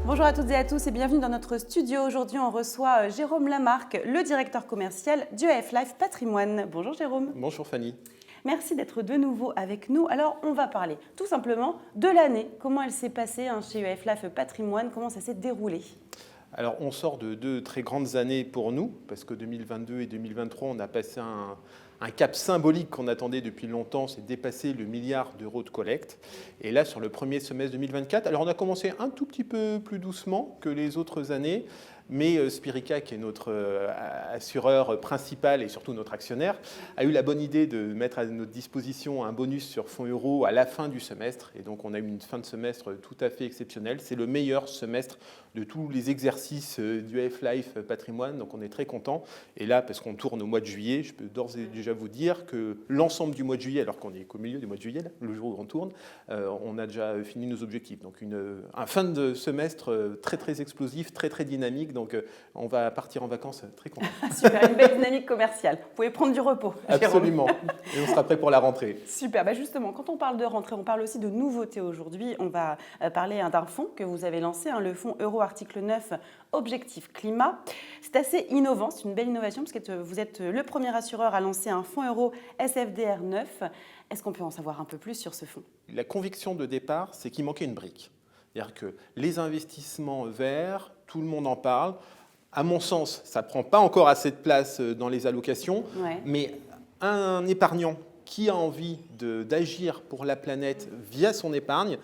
Bonjour à toutes et à tous et bienvenue dans notre studio. Aujourd'hui, on reçoit Jérôme Lamarque, le directeur commercial du EF Life Patrimoine. Bonjour Jérôme. Bonjour Fanny. Merci d'être de nouveau avec nous. Alors, on va parler tout simplement de l'année. Comment elle s'est passée chez EF Life Patrimoine? Comment ça s'est déroulé? Alors, on sort de deux très grandes années pour nous, parce que 2022 et 2023, on a passé un cap symbolique qu'on attendait depuis longtemps, c'est dépasser le milliard d'euros de collecte. Et là, sur le premier semestre 2024, alors on a commencé un tout petit peu plus doucement que les autres années, mais Spirica, qui est notre assureur principal et surtout notre actionnaire, a eu la bonne idée de mettre à notre disposition un bonus sur fonds euros à la fin du semestre. Et donc, on a eu une fin de semestre tout à fait exceptionnelle. C'est le meilleur semestre de tous les exercices du EF Life Patrimoine. Donc, on est très content. Et là, parce qu'on tourne au mois de juillet, je peux d'ores et déjà vous dire que l'ensemble du mois de juillet, alors qu'on est qu'au milieu du mois de juillet, là, le jour où on tourne, on a déjà fini nos objectifs. Donc, un fin de semestre très, très explosif, très, très dynamique. Donc, on va partir en vacances très content. Super, une belle dynamique commerciale. Vous pouvez prendre du repos. Absolument. Et on sera prêt pour la rentrée. Super. Justement, quand on parle de rentrée, on parle aussi de nouveautés aujourd'hui. On va parler d'un fonds que vous avez lancé, le fonds Euro Article 9 Objectif Climat. C'est assez innovant, c'est une belle innovation parce que vous êtes le premier assureur à lancer un fonds Euro SFDR 9. Est-ce qu'on peut en savoir un peu plus sur ce fonds? La conviction de départ, c'est qu'il manquait une brique. C'est-à-dire que les investissements verts, tout le monde en parle. À mon sens, ça ne prend pas encore assez de place dans les allocations, mais un épargnant qui a envie d'agir pour la planète via son épargne,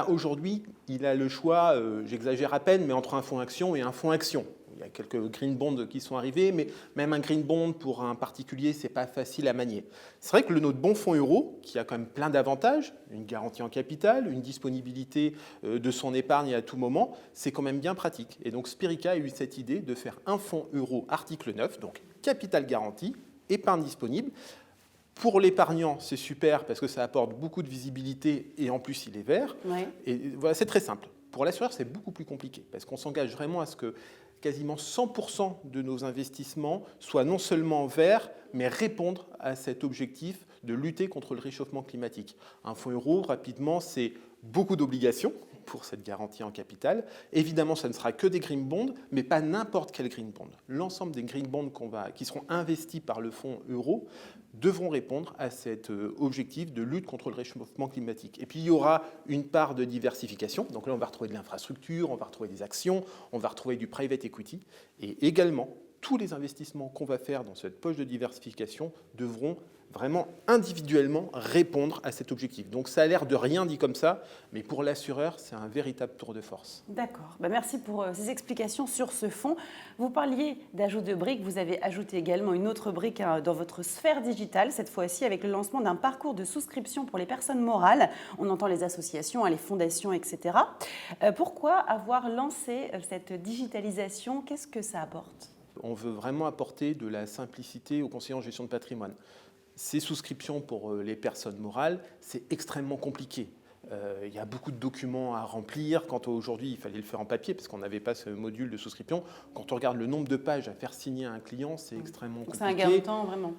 aujourd'hui, il a le choix, j'exagère à peine, mais entre un fonds action et un fonds action. Il y a quelques green bonds qui sont arrivés, mais même un green bond pour un particulier, ce n'est pas facile à manier. C'est vrai que notre bon fonds euro, qui a quand même plein d'avantages, une garantie en capital, une disponibilité de son épargne à tout moment, c'est quand même bien pratique. Et donc Spirica a eu cette idée de faire un fonds euro article 9, donc capital garanti, épargne disponible. Pour l'épargnant, c'est super parce que ça apporte beaucoup de visibilité et en plus, il est vert. Et voilà, c'est très simple. Pour l'assureur, c'est beaucoup plus compliqué parce qu'on s'engage vraiment à ce que quasiment 100% de nos investissements soient non seulement verts, mais répondre à cet objectif de lutter contre le réchauffement climatique. Un fonds euro, rapidement, c'est beaucoup d'obligations pour cette garantie en capital. Évidemment, ça ne sera que des green bonds, mais pas n'importe quel green bond. L'ensemble des green bonds qui seront investis par le fonds euro devront répondre à cet objectif de lutte contre le réchauffement climatique. Et puis, il y aura une part de diversification. Donc là, on va retrouver de l'infrastructure, on va retrouver des actions, on va retrouver du private equity. Et également, tous les investissements qu'on va faire dans cette poche de diversification devront vraiment individuellement répondre à cet objectif. Donc ça a l'air de rien dit comme ça, mais pour l'assureur, c'est un véritable tour de force. D'accord. Merci pour ces explications sur ce fonds. Vous parliez d'ajout de briques, vous avez ajouté également une autre brique dans votre sphère digitale, cette fois-ci avec le lancement d'un parcours de souscription pour les personnes morales. On entend les associations, les fondations, etc. Pourquoi avoir lancé cette digitalisation? Qu'est-ce que ça apporte? On veut vraiment apporter de la simplicité aux conseillers en gestion de patrimoine. Ces souscriptions pour les personnes morales, c'est extrêmement compliqué. Il y a beaucoup de documents à remplir. Quand aujourd'hui, il fallait le faire en papier parce qu'on n'avait pas ce module de souscription. Quand on regarde le nombre de pages à faire signer à un client, c'est extrêmement compliqué. C'est un gain de temps, vraiment.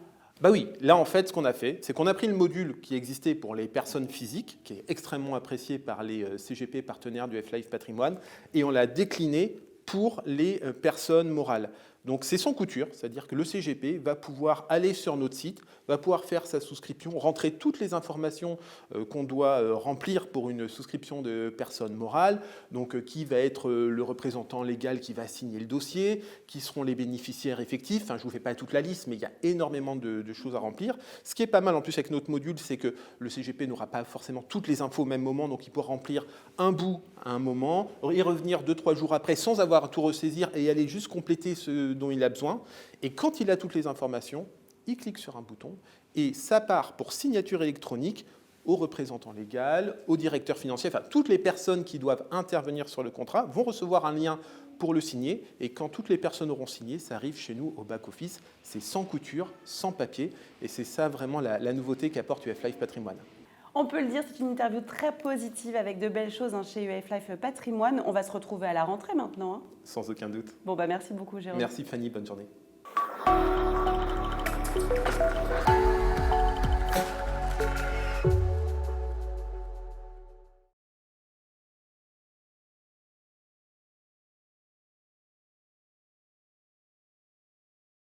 Oui, là en fait, ce qu'on a fait, c'est qu'on a pris le module qui existait pour les personnes physiques, qui est extrêmement apprécié par les CGP partenaires du EF Life Patrimoine, et on l'a décliné pour les personnes morales. Donc c'est sans couture, c'est-à-dire que le CGP va pouvoir aller sur notre site, va pouvoir faire sa souscription, rentrer toutes les informations qu'on doit remplir pour une souscription de personne morale, donc qui va être le représentant légal qui va signer le dossier, qui seront les bénéficiaires effectifs. Enfin, je ne vous fais pas toute la liste, mais il y a énormément de choses à remplir. Ce qui est pas mal en plus avec notre module, c'est que le CGP n'aura pas forcément toutes les infos au même moment, donc il pourra remplir un bout à un moment, y revenir 2-3 jours après sans avoir à tout ressaisir et aller juste compléter ce dont il a besoin. Et quand il a toutes les informations, il clique sur un bouton et ça part pour signature électronique au représentant légal, au directeur financier, enfin toutes les personnes qui doivent intervenir sur le contrat vont recevoir un lien pour le signer. Et quand toutes les personnes auront signé, ça arrive chez nous au back-office. C'est sans couture, sans papier. Et c'est ça vraiment la nouveauté qu'apporte EF Life Patrimoine. On peut le dire, c'est une interview très positive avec de belles choses chez EF Life Patrimoine. On va se retrouver à la rentrée maintenant. Sans aucun doute. Bon, merci beaucoup Jérôme. Merci Fanny, bonne journée.